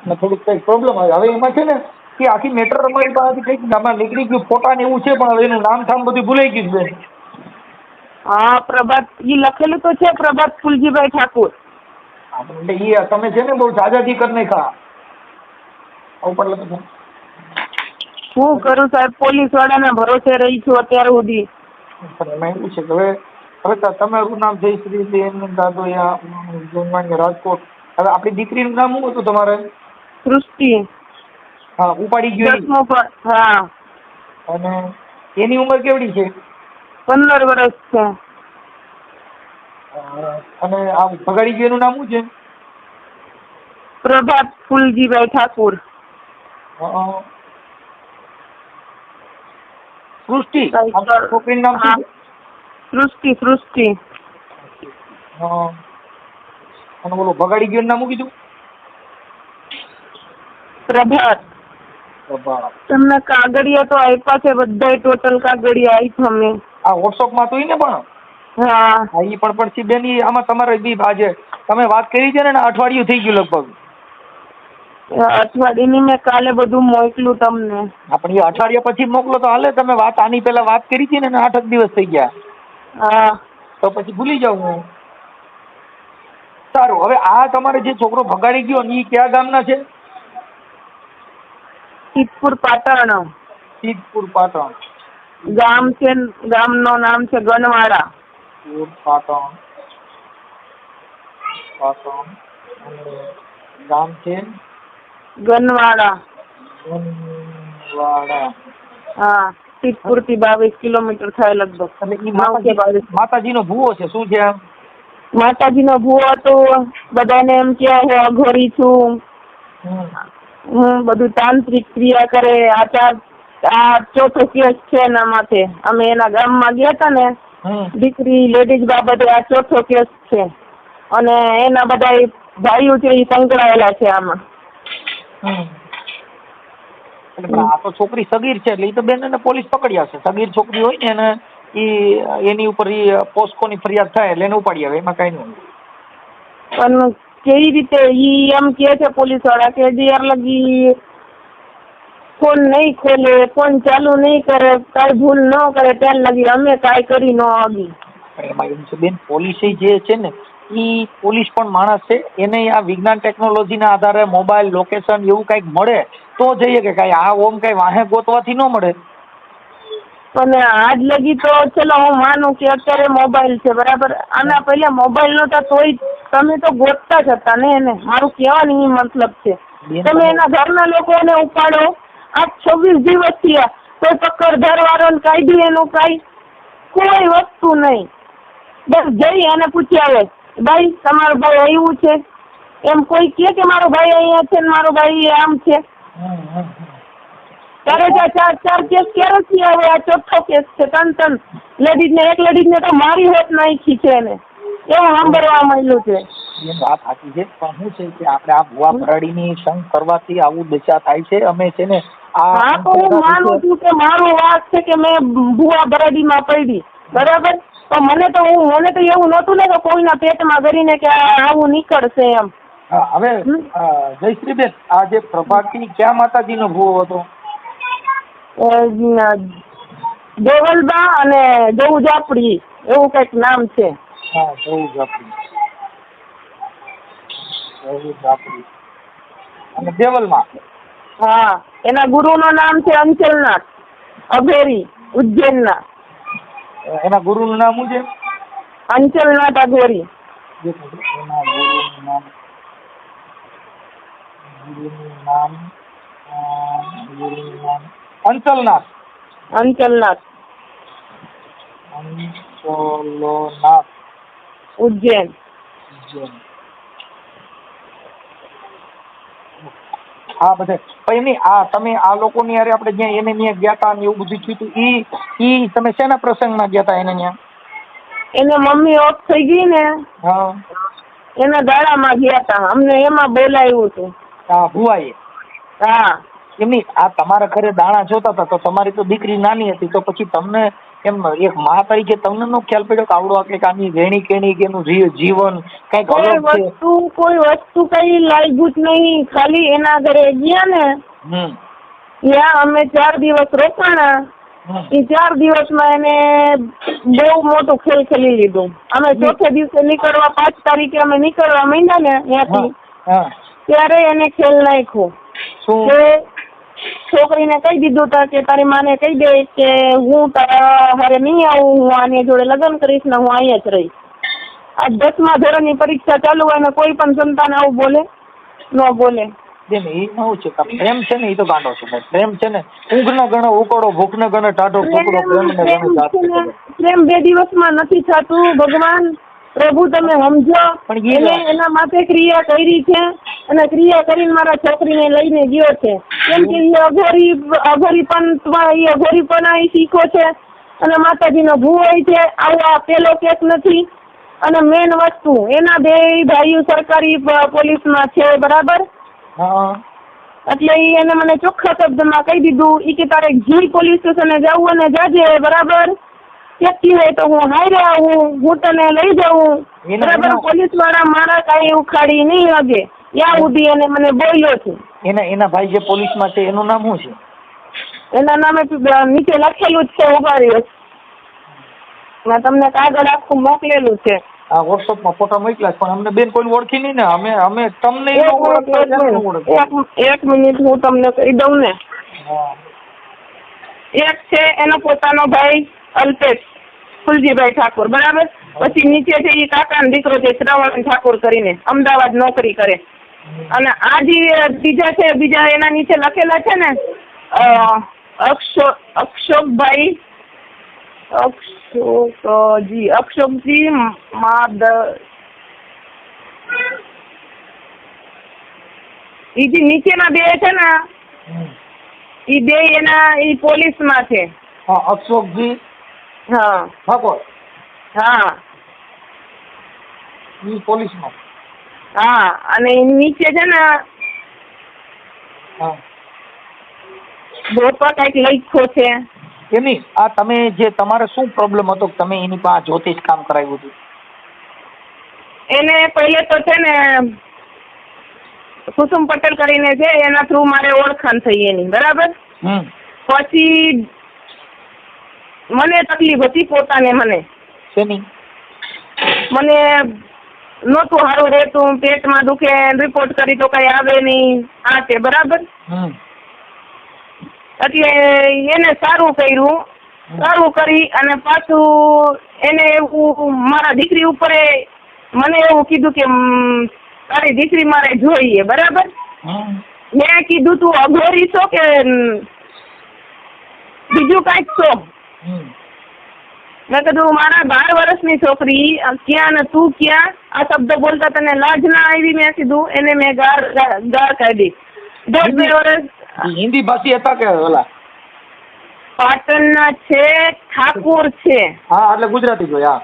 ને થોડુંક કંઈક પ્રોબ્લેમ આવે. હવે એમાં છે ને કે આખી મેટર અમારી પાસેથી કંઈક આમાં નીકળી ગયું, ફોટા ને એવું છે, પણ હવે એનું નામ ઠામ બધું ભૂલાઈ ગયું બેન. હા, પ્રભાત ઈ લખેલું તો છે, પ્રભાત ફૂલજીભાઈ ઠાકુર. એટલે એ તમે છે ને બહુ જાજાજી કરી નાખ્યા ઉપર લખો. શું કરું સાહેબ, પોલીસ વાળાના ભરોસે રહી છું અત્યાર સુધી. પણ એમાં એવું છે કે હવે તમારું નામ જયશ્રી બેન દાદોયા જન્માન્ય રાજકોટ. હવે આપણી દીકરીનું નામ શું હતું તમારે? સૃષ્ટિ. હા, ઉપાડી ગયો. 10મું પર. હા. અને એની ઉંમર કેવડી છે? 15 વર્ષ છે. અને આ ભગાડી ગયો એનું નામ શું છે? પ્રભાત ફૂલજીભાઈ ઠાકુર. સૃષ્ટિ છોકરીનું નામ શું છે? સૃષ્ટિ. અને બોલો ભગાડી ગયો નામ શું કીધું? પ્રભાત. તમને કાગળિયા તો આપ્યા છે, બધા ટોટલ કાગળિયા આપ્યા મેં. આ વોટ્સઅપમાં તો ને પણ હા ઈ પણ પછી બેન આમાં તમારે બી આજે તમે વાત કરી છે ને અઠવાડિયું થઈ ગયું લગભગ. અઠવાડિયાની મેં કાલે બધું મોકલું તમને. આપણે એ અઠવાડિયા પછી મોકલો તો હાલે. તમે વાત આની પહેલા વાત કરી હતી ને 8 દિવસ થઈ ગયા. હા તો પછી ભૂલી જાઉં હું. સારું, હવે આ તમારે જે છોકરો ભગાડી ગયો ને એ કયા ગામના છે? સિદ્ધપુર પાટણ. સિદ્ધપુર પાટણ. ગામ છે, ગામનું નામ છે ગનવાડા. પાટણ. અને ગામ છે ગનવાડા. ગનવાડા. હા, સિદ્ધપુર થી 22 કિલોમીટર થાય લગભગ. એટલે માતાજીનો ભૂવો છે. શું છે? માતાજીનો ભૂવો તો બધાને એમ કે હું અઘોરી છું, હું બધું તાંત્રિક ક્રિયા કરે. આ ચોથો કેસ છે એના માથે. અમે એના ગામમાં ગયા હતા ને, દીકરી લેડીઝ બાબતે આ ચોથો કેસ છે. અને એના બધા ભાઈઓ છે એ સંકળાયેલા છે આમાં. આ તો છોકરી સગીર છે એટલે એ તો બેન પોલીસ પકડી આવશે. સગીર છોકરી હોય ને એની ઉપર પોસ્કોની ફરિયાદ થાય એટલે એને ઉપાડી આવે, એમાં કઈ નહીં. પણ કેવી રીતે ઈ એમ કે છે પોલીસ વાળા કે જ્યાર લગી ફોન નહીં ખોલે, ફોન ચાલુ નહીં કરે, કાંઈ ભૂલ ન કરે ત્યાર લગી અમે કાંઈ કરી ન આગી. એમાં એવું છે બેન, પોલીસ જે છે ને એ પોલીસ પણ માણસ છે. એને આ વિજ્ઞાન ટેકનોલોજીના આધારે મોબાઈલ લોકેશન એવું કંઈક મળે તો જઈએ કે કાંઈ આ ઓમ કાંઈ વાહે ગોતવાથી ન મળે. પણ આજ લગી તો ચલો હું માનું કે અત્યારે મોબાઈલ છે બરાબર, આના પહેલા મોબાઈલ નહોતા તોય તમે તો ગોતતા જ હતા ને એને. મારું કહેવાનું એ મતલબ છે. તમે એના ઘરના લોકોને ઉપાડો. આ 26 દિવસ થયા તો પકડધાર વાળો કાઢી એનું કાંઈ કોઈ વસ્તુ નહીં. બસ જઈ અને પૂછી આવે, ભાઈ તમારો ભાઈ આવ્યું છે? એમ કોઈ કે મારો ભાઈ અહીંયા છે ને મારો ભાઈ આમ છે? ત્યારે ચાર કેસ ક્યારે થયા? હવે આ ચોથો કેસ છે. 3 લેડીઝને, એક લેડીઝને તો મારી હોત નાખી છે એને, એવું સાંભળવા મળ્યું છે. એ વાત સાચી છે, પણ શું છે કે આપણે આ ભુવા ભરાડીની સંગ કરવાથી આવું દશા થાય છે. અમે છે ને હા તો હું માનું છું કે મારું વાત છે કે મેં ભુવા ભરાડીમાં પડી બરાબર, તો મને તો એવું નહોતું ને કે કોઈના પેટમાં કરીને કે આવું નીકળશે એમ. હવે જયશ્રીબેન, આ જે પ્રભાતી ક્યાં માતાજીનો ભુવો હતો? દેવલબા અને જવુજાપડી એવું કઈક નામ છે. હા, જવુજાપડી અને દેવલમાં. હા, એના ગુરુનું નામ છે અંચલનાથ અઘોરી, ઉજ્જૈનના. એના ગુરુનું નામ શું છે? અંચલનાથ અઘોરી. અંચલનાથ. ઉજ્જૈન. હા, બધે એમની આ તમે આ લોકોની યારે આપણે જ્યાં એને ત્યાં ગયા હતા ને એવું બધું થયું હતું, ઈ તમે શેના પ્રસંગમાં ગયા હતા એને ત્યાં? એને મમ્મી ઓફ થઈ ગઈ ને, હા, એના દાડામાં ગયા હતા. અમને એમાં બોલાવ્યું હતું. હા, ભુવાએ. હા, એમની આ તમારા ઘરે દાણા જોતા હતા તો તમારી તો દીકરી નાની હતી, તો પછી તમને એમ એક મા તરીકે તમને નો ખ્યાલ પડ્યો કે આવડો કંઈક આની રહેણી કેણી કે એનું જીવન કંઈક અલગ છે? કોઈ વસ્તુ કઈ લાગ્યું જ નહીં. ખાલી એના ઘરે ગયા ને ત્યાં અમે 4 દિવસ રોકાણા. એ 4 દિવસમાં એને બહુ મોટું ખેલ ખેલી લીધું. અમે ચોથે દિવસે નીકળવા 5 તારીખે અમે નીકળવા માંડ્યા ને ત્યાંથી, ત્યારે એને ખેલ નાખ્યો કે છોકરીને કહી દીધું તા કે તારી માને કહી દે કે હું તારા હારે નહીં આવું, હું આની જોડે લગ્ન કરીશ ને હું અહીંયા જ રહીશ. આ 10મા ધોરણની પરીક્ષા ચાલુ હોય ને કોઈ પણ સંતાન આવું બોલે ન બોલે. બેન એ શું છે પ્રેમ છે ને, એ તો ગાંડો છે. પ્રેમ છે ને ઊંઘ ન ગણો ઉકળો, ભૂખ ન ગણે ટાઢો ટુકડો, પ્રેમ ને ગણે. પ્રેમ 2 દિવસમાં નથી થતું. ભગવાન પ્રભુ તમે સમજો. એને એના માટે ક્રિયા કરી છે અને ક્રિયા કરીને મારા છોકરીને લઈને ગયો છે. કેમ કે એ અઘોરીપણા શીખો છે અને માતાજીનો ભૂવાઈ છે. આવો પેલો કેસ નથી. અને મેન વસ્તુ એના 2 ભાઈઓ સરકારી પોલીસમાં છે, બરાબર? એટલે એને મને ચોખ્ખા શબ્દમાં કહી દીધું કે તારે જી પોલીસ સ્ટેશને જવું અને જાજે, બરાબર? કેતી હોય તો હું હારે આવું, હું તને લઈ જાઉં, બરાબર? પોલીસ વાળા મારા કઈ ઉખાડી નહીં હગે ત્યાં સુધી એને મને બોલ્યો છે. એના ભાઈ જે પોલીસમાં છે એનું નામ શું છે? એના નામે નીચે લખેલું જ છે, ઉભા રહ્યો. મેં તમને કાગળ આખું મોકલેલું છે. આ વોટ્સઅપમાં ફોટો મોકલ્યા પણ અમને બેન કોઈ ઓળખી નહીં ને. અમે તમને એક મિનિટ હું તમને કહી દઉં ને. એક છે એનો પોતાનો ભાઈ અલ્પેશ ફુલજીભાઈ ઠાકોર, બરાબર? પછી નીચે છે એ કાકાનો દીકરો છે શ્રવણ ઠાકોર કરીને, અમદાવાદ નોકરી કરે. અને આ જે બીજા છે, બીજા એના નીચે લખેલા છે ને અક્ષોકજી એ જે નીચેના 2 છે ને એ 2 એના પોલીસમાં છે. અક્ષોકજી ઠાકોર. પોલીસમાં. અને નીચે છે ને બોપા કઈક લખ્યો છે. એની આ તમે જે તમારે શું પ્રોબ્લેમ હતો તમે એની પાસે જ્યોતિષ કામ કરાવ્યું હતું? એને પહેલે તો છે ને કુસુમ પટેલ કરીને છે, એના થ્રુ મારે ઓળખાણ થઈ એની, બરાબર? પછી મને તકલીફ હતી પોતાને. મને નહોતું સારું રહેતું, પેટમાં દુખે, રિપોર્ટ કરી તો કઈ આવે નહીં, આ છે, બરાબર? એટલે એને સારું કર્યું. સારું કરી અને પાછું એને એવું મારા દીકરી ઉપર મને એવું કીધું કે તારી દીકરી મારે જોઈએ, બરાબર? મેં કીધું તું અઘોરી છો કે બીજું કાંઈક છો? મેં કીધું મારા 12 વર્ષની છોકરી ક્યાં ને તું ક્યાં? આ શબ્દ બોલતા તને લાજ ના આવી? મેં કીધું એને મેં ગાળ કાઢી. 2 વર્ષ હિન્દી ભાષી હતા કે ઓલા પાટણના છે, ઠાકોર છે? એટલે ગુજરાતી જોયા.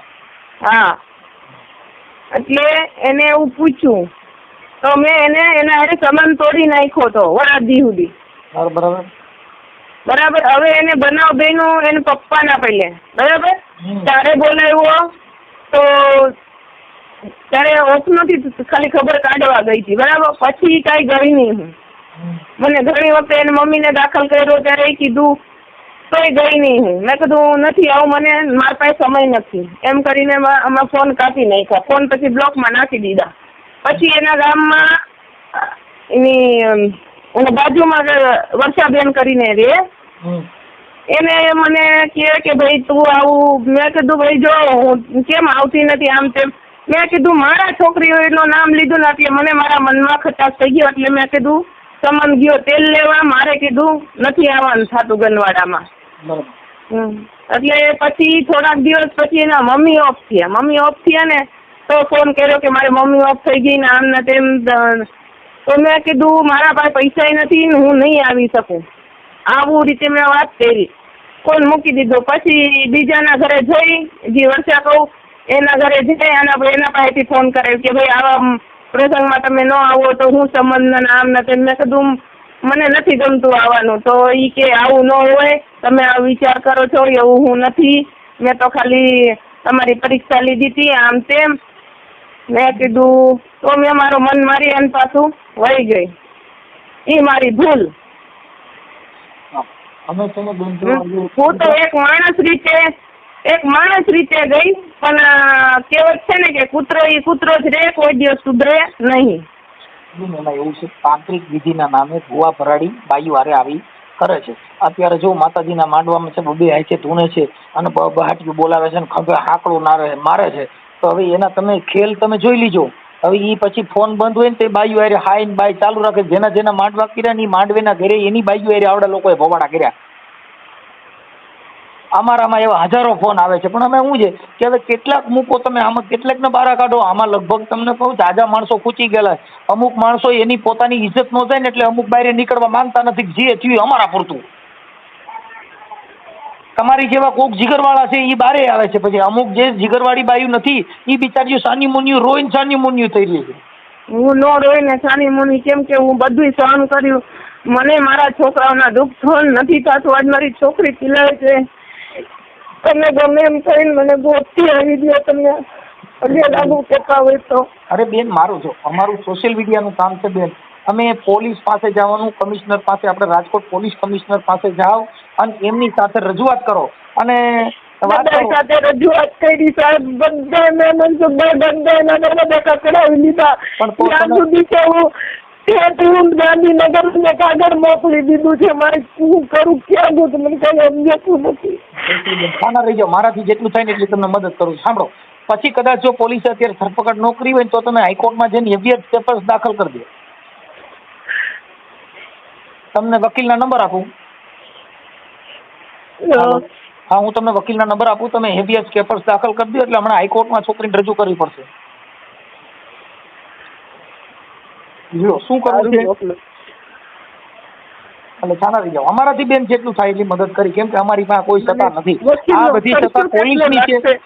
એટલે એને એવું પૂછ્યું તો મેં એના હારે સંબંધ તોડી નાખ્યો તો વરાદી સુધી, બરાબર? હવે એને બનાવ બન્યો એને પપ્પાના પહેલે, બરાબર? ત્યારે બોલાવ્યો તો ત્યારે ઓછનોથી ખાલી ખબર કાઢવા ગઈ હતી, બરાબર? પછી કાંઈ ગઈ નહીં હું. મને ઘણી વખતે એને મમ્મીને દાખલ કર્યો ત્યારે કીધું તોય ગઈ નહીં હું. મેં કીધું નથી આવું, મને મારા પાસે સમય નથી એમ કરીને અમે ફોન કાપી નાખ્યા. ફોન પછી બ્લોકમાં નાખી દીધા. પછી એના ગામમાં એની બાજુમાં વર્ષાબેન કરીને રે, એને મને કે ભાઈ તું આવું. મેં કીધું ભાઈ જો હું કેમ આવતી નથી આમ તેમ. મેં કીધું મારા છોકરીઓનું નામ લીધું ને એટલે મને મારા મનમાં ખટાશ થઈ ગયો. એટલે મેં કીધું સમન ગયો તેલ લેવા, મારે કીધું નથી આવવાનું થતું ગનવાડામાં. એટલે પછી થોડાક દિવસ પછી એના મમ્મી ઓફ થયા ને તો ફોન કર્યો કે મારી મમ્મી ઓફ થઈ ગઈ ને આમ ને તેમ. તો મેં કીધું મારા પાસે પૈસા નથી ને હું નહીં આવી શકું. આવું રીતે મેં વાત કરી, ફોન મૂકી દીધો. પછી બીજાના ઘરે જઈ, જે વર્ષા કહું એના ઘરે જઈ એના પાસેથી ફોન કરાવ્યો કે ભાઈ આવા પ્રસંગમાં તમે ન આવો તો હું સંબંધ આમ ને તેમ. મેં કીધું મને નથી ગમતું આવવાનું. તો ઈ કે આવું ન હોય, તમે આ વિચાર કરો છો, એવું હું નથી, મેં તો ખાલી તમારી પરીક્ષા લીધી હતી આમ તેમ. મેં કીધું તો મેં મારું મન મારી અને પાછું વહી ગઈ. એ મારી ભૂલ. અમે છે ને બેન હું તો એક માણસ રીતે ગઈ, પણ કહેવત છે ને કે કૂતરો એ કૂતરો જ રહે, કોઈ દિવસ સુધરે નહીં. એમાં એવું છે, તાંત્રિક વિધિના નામે ભુવા ભરાડી બાઈઓ હારે આવી કરે છે. અત્યારે જો માતાજીના માંડવામાં છે, બબે હાય છે, ધૂણે છે અને બહાટિયું બોલાવે છે ને ખભે હાકડું મારે છે. તો હવે એના તમે ખેલ તમે જોઈ લીજો. હવે એ પછી ફોન બંધ હોય ને તે બાઈઓ હારે હાઈ ને બાઈ ચાલુ રાખે. જેના માંડવા કર્યા ને એ માંડવેના ઘરે એની બાઈઓ હારે આવડા લોકોએ ભવાડા કર્યા. અમારામાં એવા હજારો ફોન આવે છે, પણ અમે શું છે કે હવે કેટલાક મૂકો તમે, આમાં કેટલાકને બહાર કાઢો. આમાં લગભગ તમને કહું તાજા માણસો ખૂચી ગયેલા. અમુક માણસો એની પોતાની ઇજ્જત ન જાય ને એટલે અમુક બહાર નીકળવા માંગતા નથી. જે થયું અમારા પૂરતું. તમારી જેવા કોક જીગરવાળા છે એ બારે આવે છે, પછી અમુક જે જીગરવાળી બાયું નથી એ બિચારીઓ સાની મુનિયું રોઈને સાની મુનિયું થઈ રહી છે. હું નો રોઈને સાની મુની, કેમ કે હું બધું સહન કર્યું. મને મારા છોકરાઓના દુઃખ સહન નથી થતું. આજ મારી છોકરી ચિલ્લાય છે, તમને ગમે એમ થઈને મને ગોતથી આવી દો, તમને પગે લાગુ કેતા હોય તો. અરે બેન, મારું જો અમારું સોશિયલ મીડિયાનું કામ છે બેન. અમે પોલીસ પાસે જવાનું, કમિશનર પાસે, આપણે રાજકોટ પોલીસ કમિશનર પાસે જાઓ અને એમની સાથે રજૂઆત કરો અને બધા સાથે રજૂઆત કરી સાહેબ. બધા મેં મનસુખભાઈ બધા કકડાવી લીધા. ત્યાં સુધી કે હું ગાંધીનગર ને કાગળ મોકલી દીધું છે. મારે શું કરું, ક્યાં ગયું, મને કઈ સમજાતું નથી. ખાના રહી જાઓ, મારાથી જેટલું થાય ને એટલી તમને મદદ કરું. સાંભળો, પછી કદાચ જો પોલીસે અત્યારે ધરપકડ ન કરી હોય ને તો તમે હાઈકોર્ટમાં જઈને હેવિયસ પેપર્સ દાખલ કરી દો. તમને વકીલના નંબર આપું? હા, હું તમને વકીલના નંબર આપું. તમે હેવિયસ પેપર્સ દાખલ કરી દો એટલે હમણાં હાઈકોર્ટમાં છોકરીને રજૂ કરવી પડશે. જો શું કરવું છે એટલે ચાના રહી જાઓ. અમારાથી બેન જેટલું થાય એટલી મદદ કરી, કેમ કે અમારી પાસે કોઈ સત્તા નથી. આ બધી સત્તા પોલીસની છે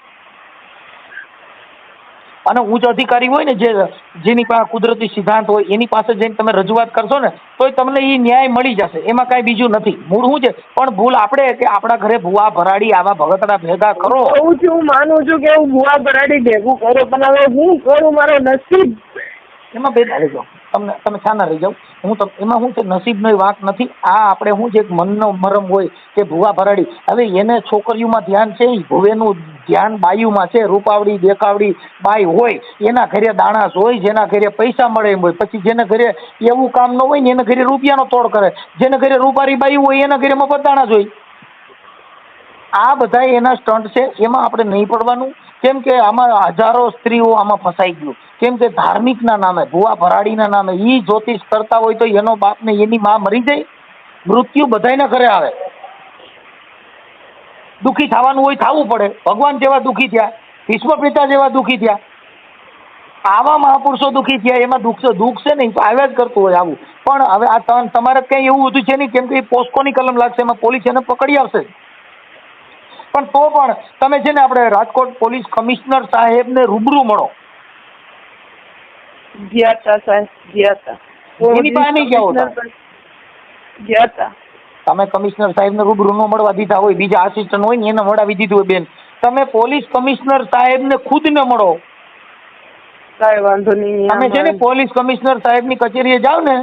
અને ઉચ્ચ અધિકારી હોય ને જેની પાસે કુદરતી સિદ્ધાંત હોય એની પાસે જઈને તમે રજૂઆત કરશો ને તો તમને એ ન્યાય મળી જશે. એમાં કાંઈ બીજું નથી. મૂળ શું છે, પણ ભૂલ આપણે કે આપણા ઘરે ભૂવા ભરાડી આવા ભગતડા ભેગા કરો. હું માનું છું કે હું ભૂવા ભરાડી ભેગું કરું, પણ હવે હું કરું, મારો નસીબ. એમાં બેન આવી જાઓ, તમે છાના રહી જાઓ. એમાં શું છે, નસીબનો વાંક નથી. આ આપણે શું છે, મનનો મરમ હોય કે ભૂવા ભરાડી. હવે એને છોકરીઓમાં ધ્યાન છે, ભુવેનું ધ્યાન બાયુમાં છે. રૂપાવડી દેખાવડી બાઈ હોય એના ઘરે દાણાસ હોય, જેના ઘરે પૈસા મળે એમ હોય. પછી જેના ઘરે એવું કામ ન હોય ને એના ઘરે રૂપિયાનો તોડ કરે. જેના ઘરે રૂપારી બાયું હોય એના ઘરે મફત દાણા જ હોય. આ બધા એના સ્ટન્ટ છે, એમાં આપણે નહીં પડવાનું. કેમ કે આમાં હજારો સ્ત્રીઓ આમાં ફસાઈ ગયું. કેમ કે ધાર્મિકના નામે, ભુવા ભરાડીના નામે ઈ જ્યોતિષ કરતા હોય તો એનો બાપ ને એની માં મરી જાય. મૃત્યુ બધાયના ઘરે આવે. દુઃખી થવાનું હોય થવું પડે. ભગવાન જેવા દુઃખી થયા, ભીષ્મ પિતા જેવા દુઃખી થયા, આવા મહાપુરુષો દુઃખી થયા. એમાં દુઃખ છે ને તો આવ્યા જ કરતું હોય આવું. પણ હવે આ તમારે કંઈ એવું બધું છે નહીં, કેમ કે પોસ્કોની કલમ લાગશે, એમાં પોલીસ એને પકડી આવશે. પણ તો પણ તમે છે ને આપણે રાજકોટ પોલીસ કમિશનર સાહેબને રૂબરૂ મળો. ગયા હતા એની પાસે નહીં ગયા હતા. તમે કમિશનર સાહેબને રૂબરૂ ન મળવા દીધા હોય, બીજા આસિસ્ટન્ટ હોય ને એને મળાવી દીધું હોય. બેન, તમે પોલીસ કમિશનર સાહેબને ખુદને મળો. કાંઈ વાંધો નહીં. તમે છે ને પોલીસ કમિશનર સાહેબની કચેરીએ જાઓ ને,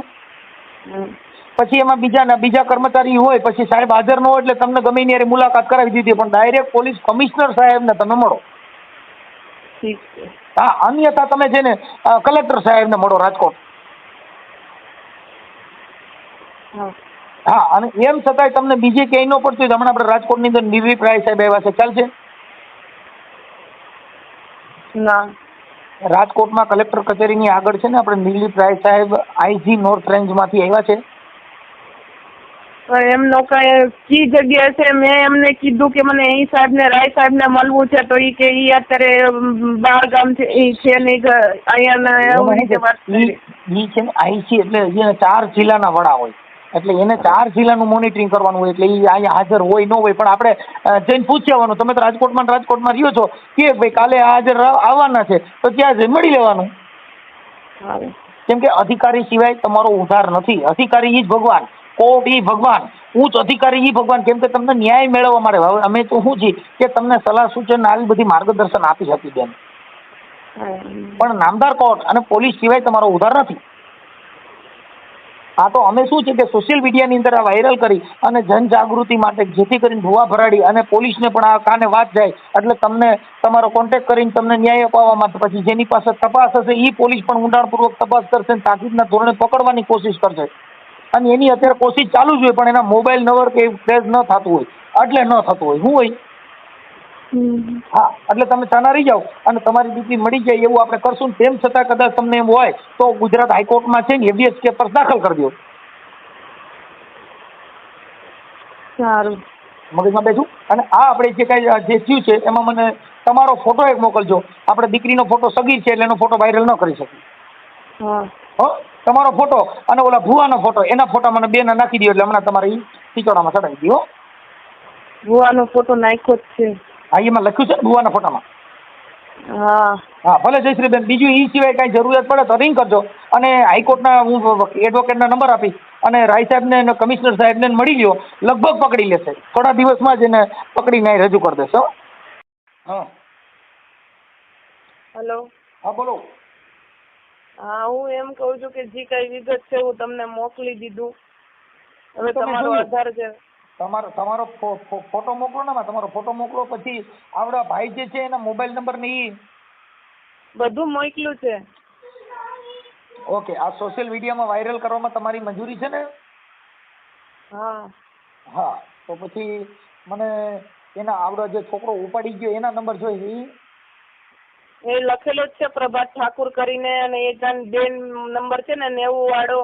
પછી એમાં બીજા કર્મચારી હોય, પછી સાહેબ હાજર ન હોય એટલે તમને ગમે ત્યારે મુલાકાત કરાવી દીધી, પણ ડાયરેક્ટ પોલીસ કમિશનર સાહેબને તમે મળો. ઠીક છે. હા, અન્યથા તમે છે ને કલેક્ટર સાહેબને મળો રાજકોટ. હા, અને એમ છતાંય તમને બીજે ક્યાંય ન પડતું હોય. હમણાં આપણે રાજકોટની અંદર નિર્વીક રાય સાહેબ આવ્યા છે, ચાલશે? ના, રાજકોટમાં કલેક્ટર કચેરીની આગળ છે ને આપણે નિર્લીપ રાય સાહેબ આઈજી નોર્થ રેન્જમાંથી આવ્યા છે. એમનો કઈ જગ્યા છે? મેં એમને કીધું કે મને એ સાહેબને રાય સાહેબને મળવું છે, તો એ કે ઈ અત્યારે બહાર ગામ છે, એ છે નહીં અહીંયા. ઈ છે ને આઈસી એટલે એને 4 જિલ્લાના વડા હોય, એટલે એને 4 જિલ્લાનું મોનિટરિંગ કરવાનું હોય. એટલે એ અહીંયા હાજર હોય ન હોય, પણ આપણે જઈને પૂછવાનું. તમે તો રાજકોટમાં રહ્યો છો કે ભાઈ કાલે હાજર આવવાના છે, તો ત્યાં જઈ મળી લેવાનું. કેમ કે અધિકારી સિવાય તમારો ઉદ્ધાર નથી. અધિકારી ઈ જ ભગવાન, કોર્ટ ઈ ભગવાન, ઉચ્ચ અધિકારી ઈ ભગવાન. કેમ કે તમને ન્યાય મેળવવા માટે હવે અમે તો શું છીએ કે તમને સલાહ સૂચન આવી બધી માર્ગદર્શન આપી શકી બેન, પણ નામદાર કોર્ટ અને પોલીસ સિવાય તમારો ઉદ્ધાર નથી. હા, તો અમે શું છે કે સોશિયલ મીડિયાની અંદર આ વાયરલ કરી અને જનજાગૃતિ માટે, જેથી કરીને ભૂવા ભરાડી અને પોલીસને પણ આ કાને વાત જાય એટલે તમને તમારો કોન્ટેક્ટ કરીને તમને ન્યાય અપાવવા માટે પછી જેની પાસે તપાસ હશે એ પોલીસ પણ ઊંડાણપૂર્વક તપાસ કરશે અને તાકીદના ધોરણે પકડવાની કોશિશ કરશે. અને એની અત્યારે કોશિશ ચાલુ જ હોય, પણ એના મોબાઈલ નંબર કે ટ્રેસ ન થતું હોય એટલે ન થતું હોય. શું હોય? હા, એટલે તમે ચાના રહી જાઓ અને તમારી દીકરી મળી જાય એવું આપણે કરશું. તેમ છતાં કદાચ તમને એમ હોય તો ગુજરાત હાઈકોર્ટમાં છે ને હેબિયસ કેસ દાખલ કરી દો. સારું. મગજમાં બેઠું. અને આ આપણે જે કાંઈ જે થયું છે એમાં મને તમારો ફોટો એક મોકલજો. આપણે દીકરીનો ફોટો સગીર છે એટલે એનો ફોટો વાયરલ ન કરી શકીએ. હા. હો, તમારો ફોટો અને ઓલા ભુવાનો ફોટો, એના ફોટા મને બેના નાખી દો એટલે હમણાં તમારે ખીચોડામાં ચડાવી દો. ભુવાનો ફોટો નાખ્યો જ છે. હા, એમાં લખ્યું છે ને ભુવાના ફોટામાં. હા. હા, ભલે જયશ્રીબેન. બીજું એ સિવાય કાંઈ જરૂરિયાત પડે તો રિંગ કરજો. અને હાઈકોર્ટના હું એડવોકેટના નંબર આપીશ અને રાય સાહેબને અને કમિશનર સાહેબને મળી લ્યો, લગભગ પકડી લેશે. થોડા દિવસમાં જ એને પકડીને રજૂ કરી દેશે. હા. હેલો. હા, બોલો. હા, હું એમ કહું છું કે જે કઈ વિગત છે હું તમને મોકલી દીધું. હવે તમારો આધાર છે. તમારો ફોટો મોકલો ને. તમારો ફોટો મોકલો પછી આવડા ભાઈ જે છે એના મોબાઈલ નંબર ને ઈ બધું મોકલ્યું છે. ઓકે. આ સોશિયલ મીડિયામાં વાયરલ કરવામાં તમારી મંજૂરી છે ને? હા. હા, તો પછી મને એના આવડો જે છોકરો ઉપાડી ગયો એના નંબર જોઈએ. એ લખેલો જ છે પ્રભાત ઠાકુર કરીને, અને એ બેન નંબર છે ને 90 વાળો,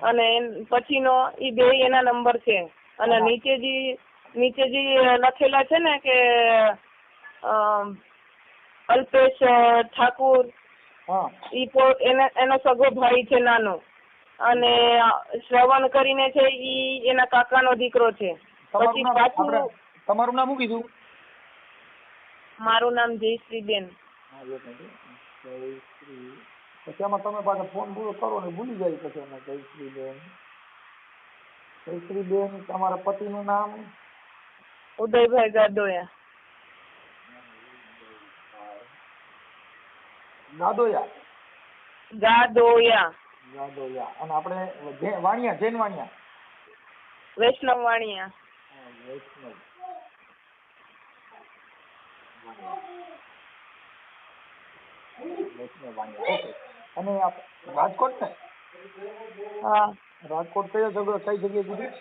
અને પછીનો ઈ બે એના નંબર છે. અને નીચે જે લખેલા છે ને કે અલ્પેશ ઠાકુર, એનો સગો ભાઈ છે નાનો, અને શ્રવણ કરીને છે ઈ એના કાકાનો દીકરો છે. પછી પાછું તમારું નામ શું કીધું? મારું નામ જયશ્રીબેન. પછી આમાં તમે પાછા ફોન પૂરો કરો ને ભૂલી જાય પછી અમે જયશ્રીબેન. જયશ્રીબેન, તમારા પતિનું નામ? ઉદયભાઈ ગાદોયા. ગાદોયા. ગાદોયા. ગાદોયા. અને આપણે વાણિયા, જૈન વાણિયા. વૈષ્ણવ વાણિયા. વૈષ્ણવ. ઓકે. અને રાજકોટ ને? હા. રાજકોટ કઈ જગ્યાએ કીધું?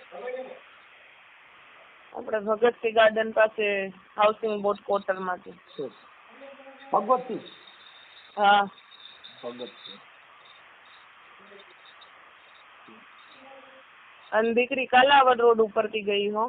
આપણે ભગતસિંહ ગાર્ડન પાસે હાઉસિંગ બોર્ડ ક્વાર્ટર માંથી. ભગવતસિંહ? હા. ભગતસિંહ. અને દીકરી કાલાવડ રોડ ઉપરથી ગઈ હો.